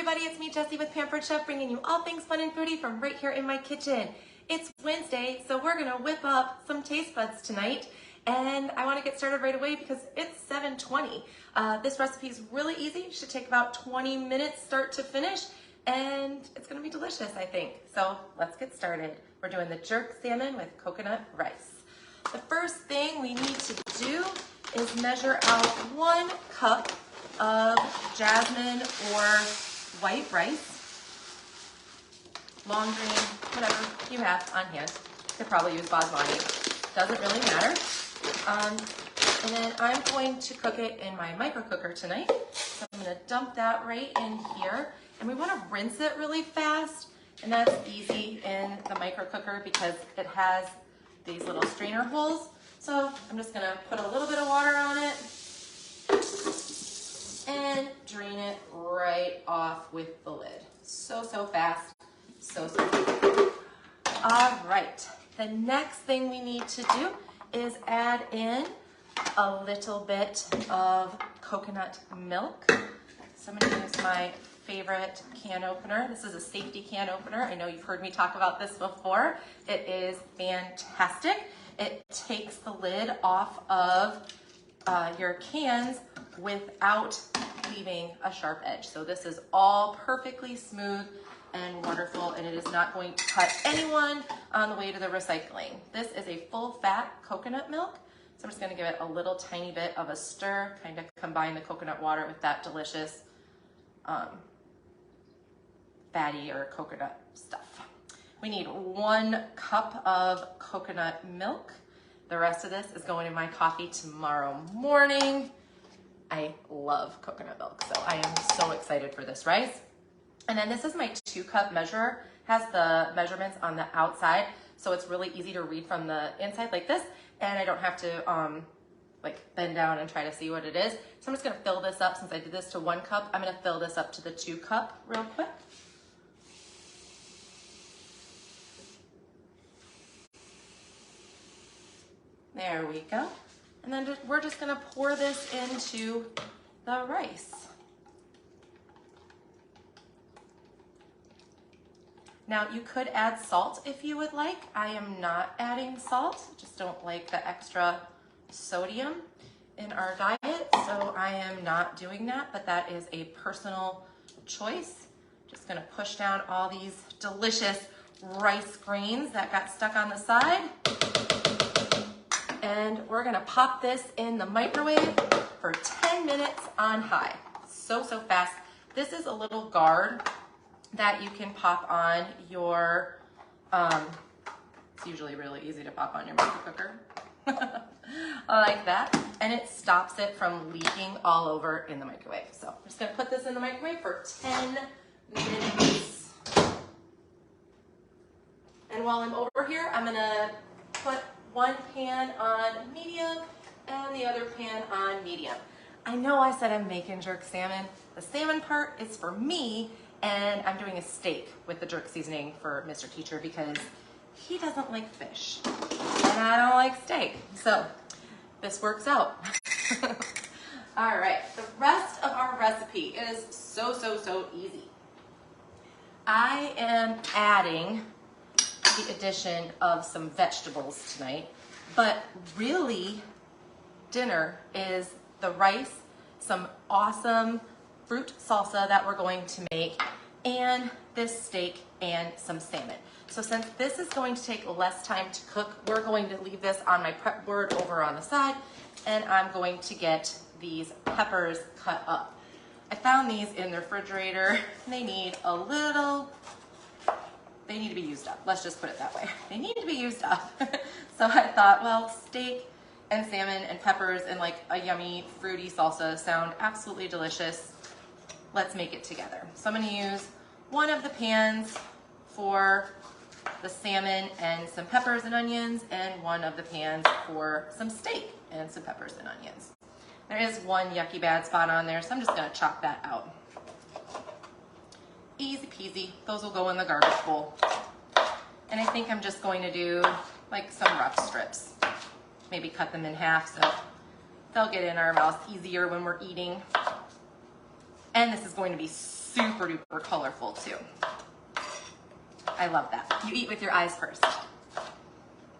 everybody, it's me, Jessie with Pampered Chef, bringing you all things fun and foodie from right here in my kitchen. It's Wednesday, so we're gonna whip up some taste buds tonight, and I wanna get started right away because it's 7:20. This recipe is really easy, should take about 20 minutes start to finish, and it's gonna be delicious, I think. So let's get started. We're doing the jerk salmon with coconut rice. The first thing we need to do is measure out 1 cup of jasmine or white rice, long grain, whatever you have on hand. You could probably use basmati, doesn't really matter. And then I'm going to cook it in my micro cooker tonight. So I'm gonna dump that right in here. And we wanna rinse it really fast, and that's easy in the micro cooker because it has these little strainer holes. So I'm just gonna put a little bit of water on it and drain it right off with the lid. So fast, so easy. All right, the next thing we need to do is add in a little bit of coconut milk. So I'm gonna use my favorite can opener. This is a safety can opener. I know you've heard me talk about this before. It is fantastic. It takes the lid off of your cans without leaving a sharp edge. So this is all perfectly smooth and wonderful, and it is not going to cut anyone on the way to the recycling. This is a full fat coconut milk. So I'm just gonna give it a little tiny bit of a stir, kind of combine the coconut water with that delicious fatty or coconut stuff. We need 1 cup of coconut milk. The rest of this is going in my coffee tomorrow morning. I love coconut milk, so I am so excited for this rice. And then this is my 2-cup measure. Has the measurements on the outside, so it's really easy to read from the inside like this, and I don't have to like bend down and try to see what it is. So I'm just gonna fill this up. Since I did this to 1 cup, I'm gonna fill this up to the 2-cup real quick. There we go. And then we're just gonna pour this into the rice. Now you could add salt if you would like. I am not adding salt, just don't like the extra sodium in our diet, so I am not doing that, but that is a personal choice. Just gonna push down all these delicious rice grains that got stuck on the side. And we're gonna pop this in the microwave for 10 minutes on high. So fast. This is a little guard that you can pop on your, it's usually really easy to pop on your micro cooker. Like that. And it stops it from leaking all over in the microwave. So I'm just gonna put this in the microwave for 10 minutes. And while I'm over here, I'm gonna put 1 pan on medium and the other pan on medium. I know I said I'm making jerk salmon. The salmon part is for me, and I'm doing a steak with the jerk seasoning for Mr. Teacher because he doesn't like fish and I don't like steak. So this works out. All right, the rest of our recipe is so easy. I am adding the addition of some vegetables tonight, but really dinner is the rice, some awesome fruit salsa that we're going to make, and this steak and some salmon. So since this is going to take less time to cook, we're going to leave this on my prep board over on the side, and I'm going to get these peppers cut up. I found these in the refrigerator. They need to be used up. Let's just put it that way. They need to be used up. So I thought, well, steak and salmon and peppers and like a yummy fruity salsa sound absolutely delicious. Let's make it together. So I'm gonna use 1 of the pans for the salmon and some peppers and onions, and 1 of the pans for some steak and some peppers and onions. There is 1 yucky bad spot on there, so I'm just gonna chop that out. Easy peasy, those will go in the garbage bowl. And I think I'm just going to do like some rough strips. Maybe cut them in half so they'll get in our mouth easier when we're eating. And this is going to be super duper colorful too. I love that. You eat with your eyes first.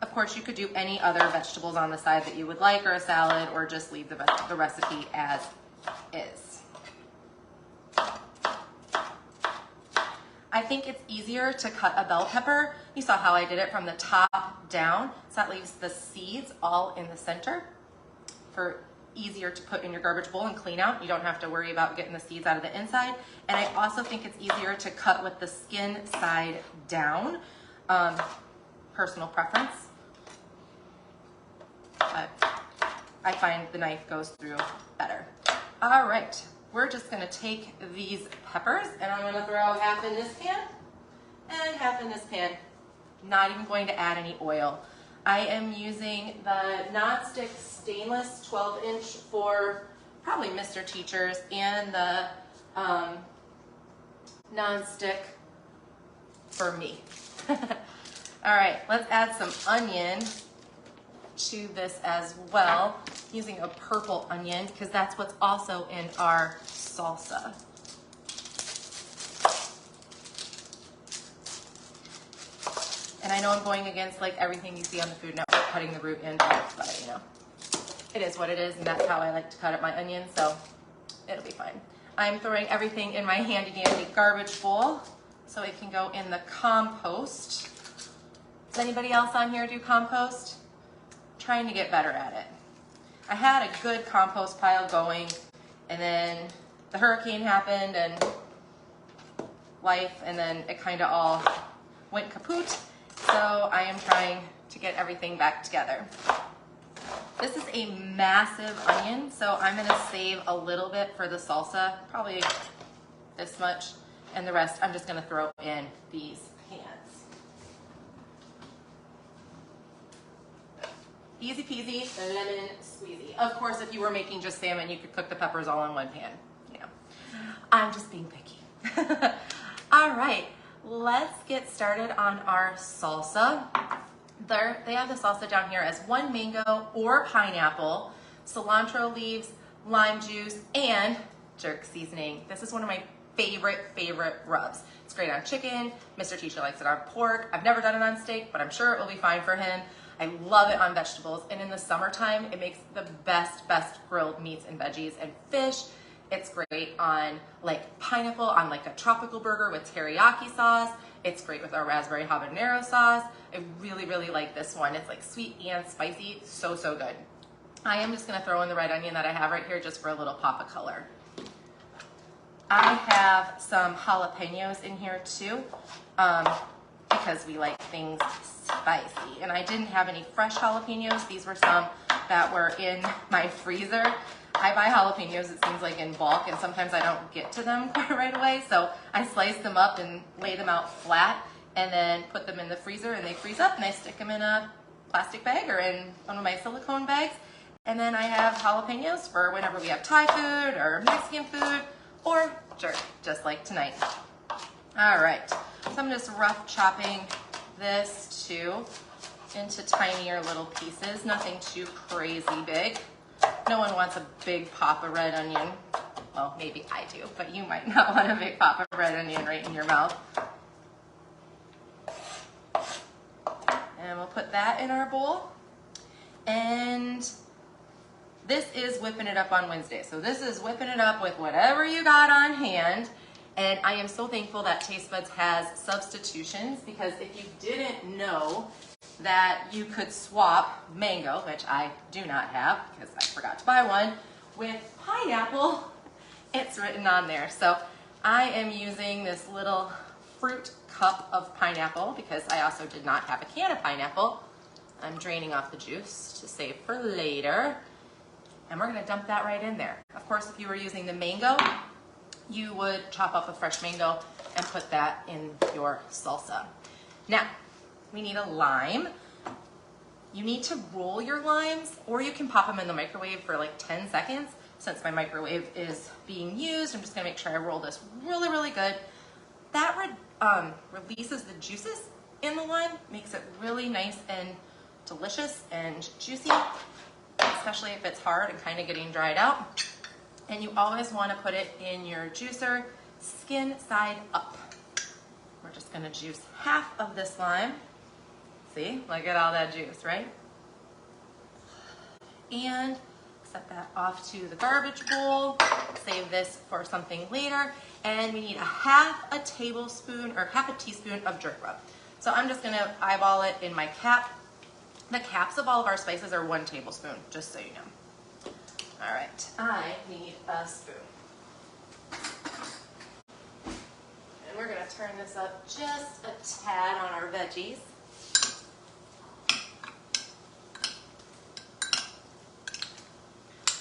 Of course, you could do any other vegetables on the side that you would like, or a salad, or just leave the recipe as is. I think it's easier to cut a bell pepper. You saw how I did it from the top down, so that leaves the seeds all in the center for easier to put in your garbage bowl and clean out. You don't have to worry about getting the seeds out of the inside. And I also think it's easier to cut with the skin side down. Personal preference. But I find the knife goes through better. All right, we're just gonna take these peppers and I'm gonna throw half in this pan and half in this pan. Not even going to add any oil. I am using the nonstick stainless 12-inch for probably Mr. Teachers, and the nonstick for me. All right, let's add some onion to this as well, using a purple onion because that's what's also in our salsa. And I know I'm going against like everything you see on the Food Network, cutting the root in, but you know, it is what it is, and that's how I like to cut up my onions, so it'll be fine. I'm throwing everything in my handy dandy garbage bowl so it can go in the compost. Does anybody else on here do compost? Trying to get better at it. I had a good compost pile going, and then the hurricane happened and life, and then it kind of all went kaput. So I am trying to get everything back together. This is a massive onion, so I'm gonna save a little bit for the salsa, probably this much, and the rest I'm just gonna throw in these pans. Easy peasy, lemon squeezy. Of course, if you were making just salmon, you could cook the peppers all in one pan. You know, I'm just being picky. All right, let's get started on our salsa. They have the salsa down here as 1 mango or pineapple, cilantro leaves, lime juice, and jerk seasoning. This is one of my favorite rubs. It's great on chicken. Mr. Teacher likes it on pork. I've never done it on steak, but I'm sure it will be fine for him. I love it on vegetables, and in the summertime, it makes the best grilled meats and veggies and fish. It's great on like pineapple, on like a tropical burger with teriyaki sauce. It's great with our raspberry habanero sauce. I really like this one. It's like sweet and spicy, so good. I am just gonna throw in the red onion that I have right here just for a little pop of color. I have some jalapenos in here too, because we like things spicy. And I didn't have any fresh jalapenos. These were some that were in my freezer. I buy jalapenos, it seems like, in bulk, and sometimes I don't get to them quite right away. So I slice them up and lay them out flat and then put them in the freezer, and they freeze up, and I stick them in a plastic bag or in one of my silicone bags. And then I have jalapenos for whenever we have Thai food or Mexican food or jerk, just like tonight. All right, so I'm just rough chopping this too into tinier little pieces, nothing too crazy big. No one wants a big pop of red onion. Well, maybe I do, but you might not want a big pop of red onion right in your mouth. And we'll put that in our bowl. And this is whipping it up on Wednesday. So this is whipping it up with whatever you got on hand. And I am so thankful that Tastebuds has substitutions, because if you didn't know that you could swap mango, which I do not have because I forgot to buy one, with pineapple, it's written on there. So I am using this little fruit cup of pineapple because I also did not have a can of pineapple. I'm draining off the juice to save for later. And we're gonna dump that right in there. Of course, if you were using the mango, you would chop up a fresh mango and put that in your salsa. Now, we need a lime. You need to roll your limes, or you can pop them in the microwave for like 10 seconds. Since my microwave is being used, I'm just gonna make sure I roll this really good. That releases the juices in the lime, makes it really nice and delicious and juicy, especially if it's hard and kind of getting dried out. And you always want to put it in your juicer skin side up. We're just gonna juice half of this lime. See, look at all that juice, right? And set that off to the garbage bowl. Save this for something later. And we need a half a tablespoon or half a teaspoon of jerk rub. So I'm just gonna eyeball it in my cap. The caps of all of our spices are 1 tablespoon, just so you know. All right, I need a spoon. And we're gonna turn this up just a tad on our veggies.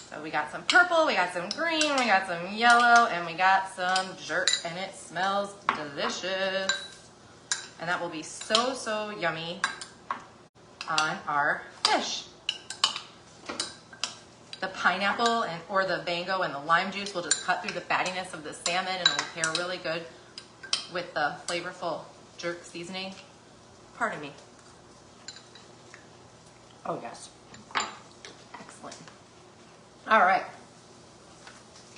So we got some purple, we got some green, we got some yellow, and we got some jerk, and it smells delicious. And that will be so, so yummy on our fish. The pineapple or the mango and the lime juice will just cut through the fattiness of the salmon and will pair really good with the flavorful jerk seasoning. Pardon me. Oh yes, excellent. All right,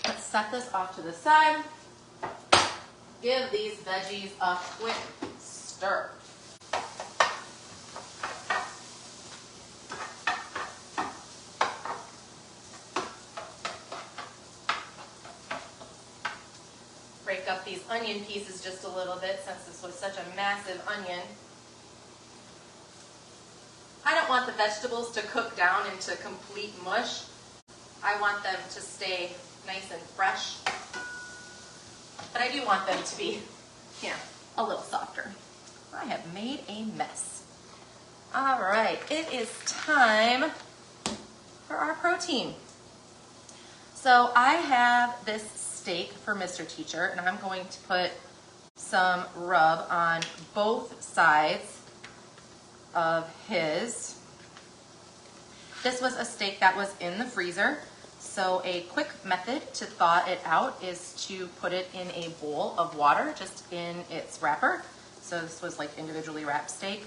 let's set this off to the side. Give these veggies a quick stir. Break up these onion pieces just a little bit since this was such a massive onion. I don't want the vegetables to cook down into complete mush. I want them to stay nice and fresh, but I do want them to be, a little softer. I have made a mess. All right, it is time for our protein. So I have this steak for Mr. Teacher, and I'm going to put some rub on both sides of his. This was a steak that was in the freezer, so a quick method to thaw it out is to put it in a bowl of water, just in its wrapper. So this was like individually wrapped steak.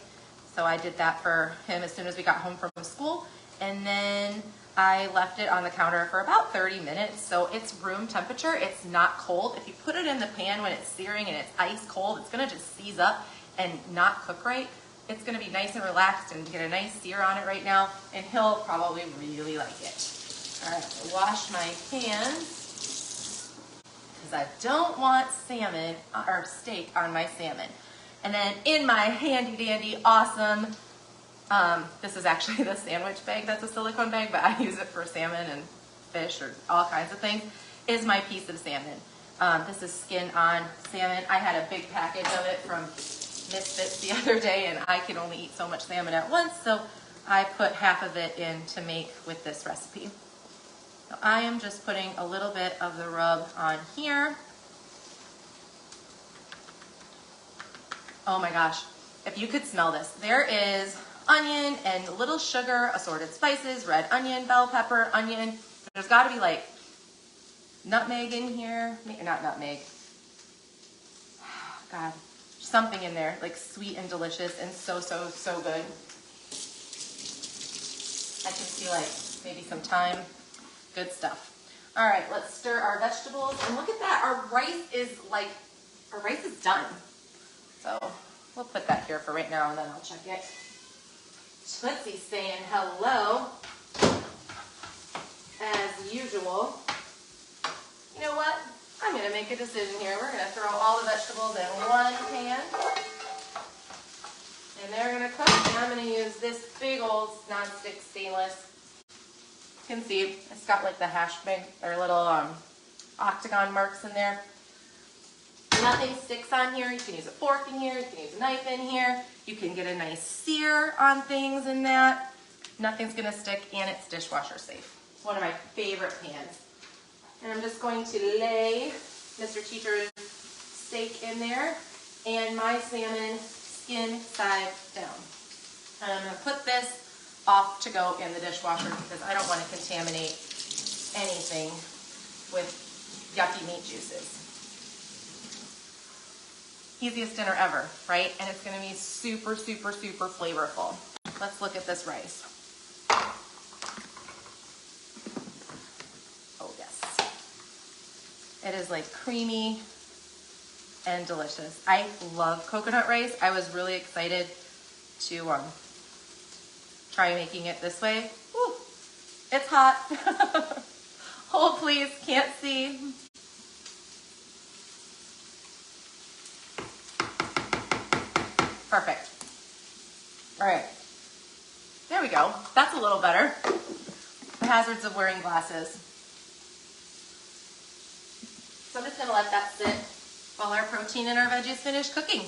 So I did that for him as soon as we got home from school, and then I left it on the counter for about 30 minutes. So it's room temperature, it's not cold. If you put it in the pan when it's searing and it's ice cold, it's gonna just seize up and not cook right. It's gonna be nice and relaxed and get a nice sear on it right now, and he'll probably really like it. All right, so wash my hands because I don't want salmon or steak on my salmon. And then in my handy dandy awesome, this is actually the sandwich bag, that's a silicone bag, but I use it for salmon and fish or all kinds of things, is my piece of salmon. This is skin on salmon. I had a big package of it from Misfits the other day, and I can only eat so much salmon at once, so I put half of it in to make with this recipe. So I am just putting a little bit of the rub on here. Oh my gosh, if you could smell this. There is onion and little sugar, assorted spices, red onion, bell pepper, onion. There's gotta be like nutmeg in here, not nutmeg. God, something in there, like sweet and delicious and so, so, so good. I can see like maybe some thyme, good stuff. All right, let's stir our vegetables, and look at that, our rice is done. So we'll put that here for right now, and then I'll check it. Tootsie's saying hello, as usual. You know what? I'm gonna make a decision here. We're gonna throw all the vegetables in one pan, and they're gonna cook, and I'm gonna use this big old nonstick stainless. You can see it's got like the hash bag or little octagon marks in there. Nothing sticks on here. You can use a fork in here, you can use a knife in here. You can get a nice sear on things in that. Nothing's gonna stick, and it's dishwasher safe. It's one of my favorite pans. And I'm just going to lay Mr. Teacher's steak in there and my salmon skin side down. And I'm gonna put this off to go in the dishwasher because I don't wanna contaminate anything with yucky meat juices. Easiest dinner ever, right? And it's gonna be super, super, super flavorful. Let's look at this rice. Oh yes. It is like creamy, and delicious. I love coconut rice. I was really excited to try making it this way. Woo, it's hot. Hold please, can't see. Perfect. All right, there we go. That's a little better. The hazards of wearing glasses. So I'm just gonna let that sit while our protein and our veggies finish cooking.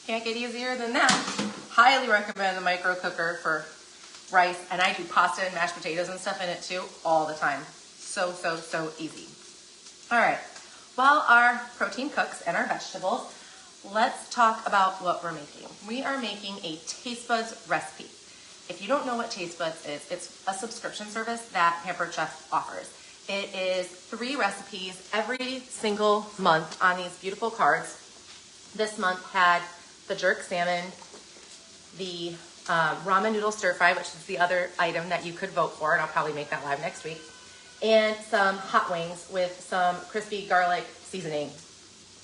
Can't get easier than that. Highly recommend the micro cooker for rice, and I do pasta and mashed potatoes and stuff in it too all the time. So easy. All right, while our protein cooks and our vegetables, let's talk about what we're making. We are making a Tastebuds recipe. If you don't know what Tastebuds is, it's a subscription service that Pampered Chef offers. It is 3 recipes every single month on these beautiful cards. This month had the jerk salmon, the ramen noodle stir fry, which is the other item that you could vote for, and I'll probably make that live next week, and some hot wings with some crispy garlic seasoning,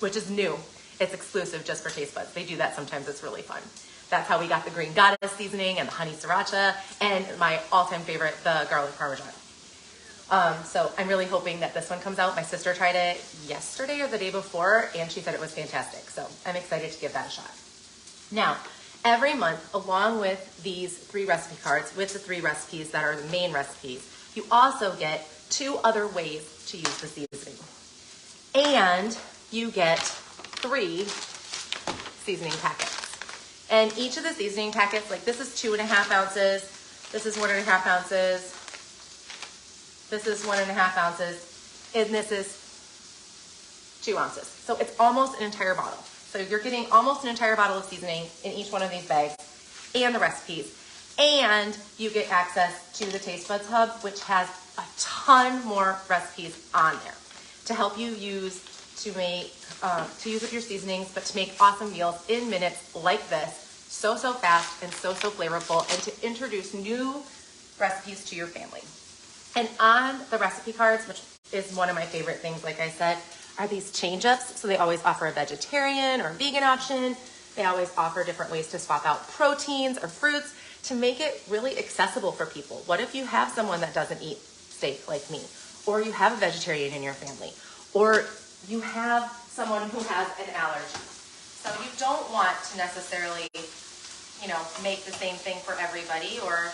which is new. It's exclusive just for Tastebuds. They do that sometimes. It's really fun. That's how we got the green goddess seasoning and the honey sriracha, and my all-time favorite, the garlic parmesan. So I'm really hoping that this one comes out. My sister tried it yesterday or the day before, and she said it was fantastic. So I'm excited to give that a shot. Now, every month, along with these 3 recipe cards, with the 3 recipes that are the main recipes, you also get 2 other ways to use the seasoning. And you get 3 seasoning packets. And each of the seasoning packets, like this is 2.5 ounces, this is 1.5 ounces, this is 1.5 ounces, and this is 2 ounces. So it's almost an entire bottle. So you're getting almost an entire bottle of seasoning in each one of these bags and the recipes. And you get access to the Tastebuds Hub, which has a ton more recipes on there to help you use to use with your seasonings, but to make awesome meals in minutes like this, so fast and so flavorful, and to introduce new recipes to your family. And on the recipe cards, which is one of my favorite things, like I said, are these change-ups. So they always offer a vegetarian or a vegan option. They always offer different ways to swap out proteins or fruits to make it really accessible for people. What if you have someone that doesn't eat steak like me, or you have a vegetarian in your family, or you have someone who has an allergy? So you don't want to necessarily, make the same thing for everybody or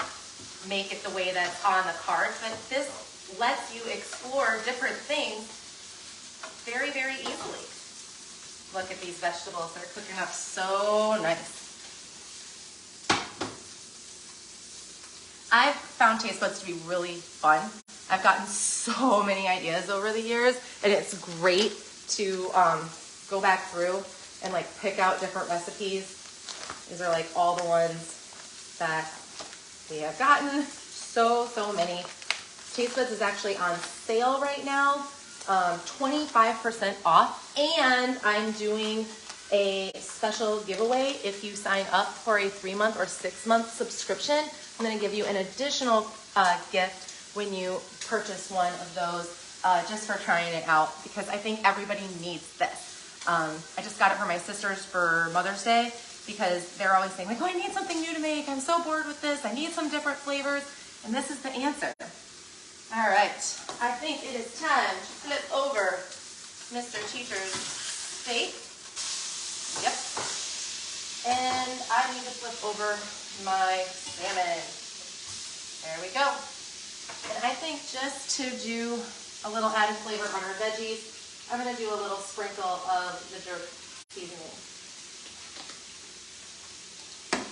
make it the way that's on the card, but this lets you explore different things very easily. Look at these vegetables. They're cooking up so nice. I've found Tastebuds to be really fun. I've gotten so many ideas over the years, and it's great to go back through and pick out different recipes. These are all the ones that we have gotten. So many. Tastebuds is actually on sale right now, 25% off, and I'm doing a special giveaway. If you sign up for a 3-month or 6-month subscription, I'm going to give you an additional gift when you purchase one of those just for trying it out, because I think everybody needs this. I just got it for my sisters for Mother's Day, because they're always saying, oh, I need something new to make. I'm so bored with this. I need some different flavors. And this is the answer. All right. I think it is time to flip over Mr. Teacher's steak. Yep. And I need to flip over my salmon. There we go. And I think just to do a little added flavor on our veggies, I'm going to do a little sprinkle of the jerk seasoning.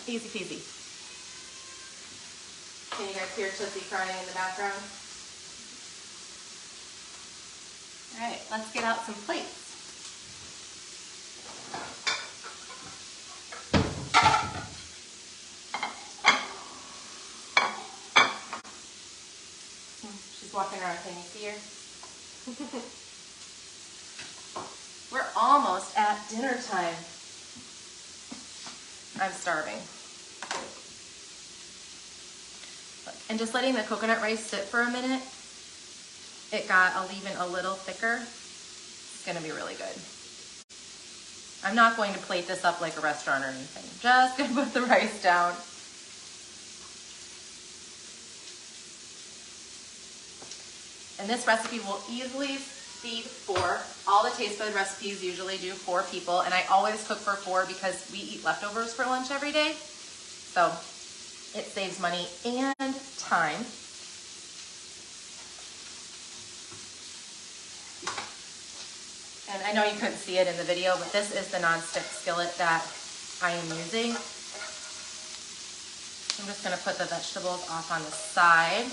Easy peasy. Can you guys hear Tootsie crying in the background? All right, let's get out some plates. She's walking around. Can you see her? We're almost at dinner time. I'm starving. And just letting the coconut rice sit for a minute, it got even a little thicker. It's gonna be really good. I'm not going to plate this up like a restaurant or anything. Just gonna put the rice down. And this recipe will easily feed 4. All the Tastebud recipes usually do 4 people, and I always cook for 4 because we eat leftovers for lunch every day. So it saves money and time. And I know you couldn't see it in the video, but this is the non-stick skillet that I am using. I'm just gonna put the vegetables off on the side.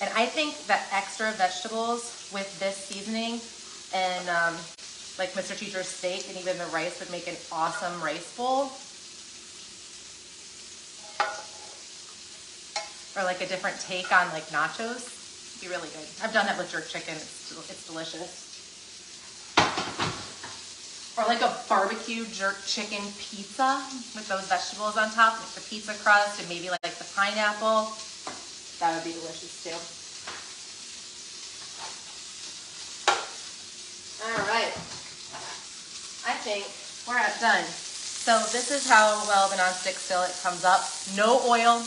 And I think that extra vegetables with this seasoning and like Mr. Teacher's steak and even the rice would make an awesome rice bowl. Or like a different take on like nachos. It'd be really good. I've done that with jerk chicken. It's delicious. Or like a barbecue jerk chicken pizza with those vegetables on top, like the pizza crust and maybe like the pineapple. That would be delicious too. All right, I think we're done. So this is how well the non-stick skillet comes up. No oil.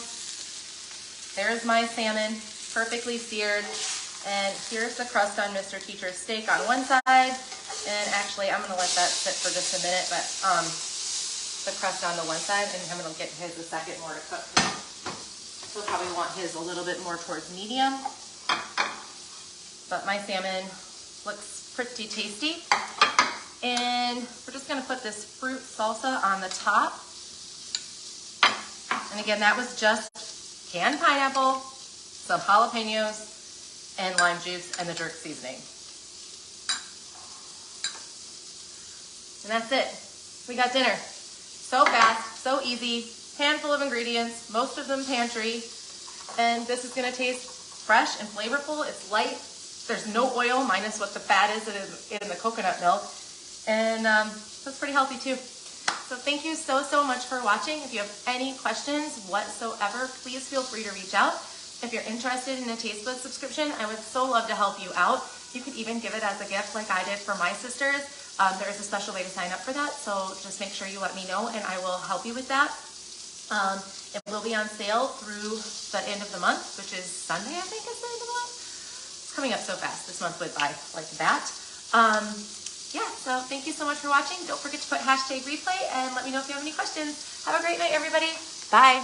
There's my salmon, perfectly seared. And here's the crust on Mr. Teacher's steak on one side. And actually, I'm gonna let that sit for just a minute, but the crust on the one side, and I'm gonna get his a second more to cook. He'll probably want his a little bit more towards medium. But my salmon looks pretty tasty. And we're just gonna put this fruit salsa on the top. And again, that was just canned pineapple, some jalapenos, and lime juice, and the jerk seasoning. And that's it. We got dinner. So fast, so easy, handful of ingredients, most of them pantry. And this is gonna taste fresh and flavorful. It's light. There's no oil, minus what the fat is in the coconut milk. And it's pretty healthy too. So thank you so much for watching. If you have any questions whatsoever, please feel free to reach out. If you're interested in a Tastebuds subscription, I would so love to help you out. You could even give it as a gift like I did for my sisters. There is a special way to sign up for that, so just make sure you let me know and I will help you with that. It will be on sale through the end of the month, which is Sunday, I think is the end of the month. It's coming up so fast. This month went by like that. Yeah, so thank you so much for watching. Don't forget to put #replay and let me know if you have any questions. Have a great night, everybody. Bye.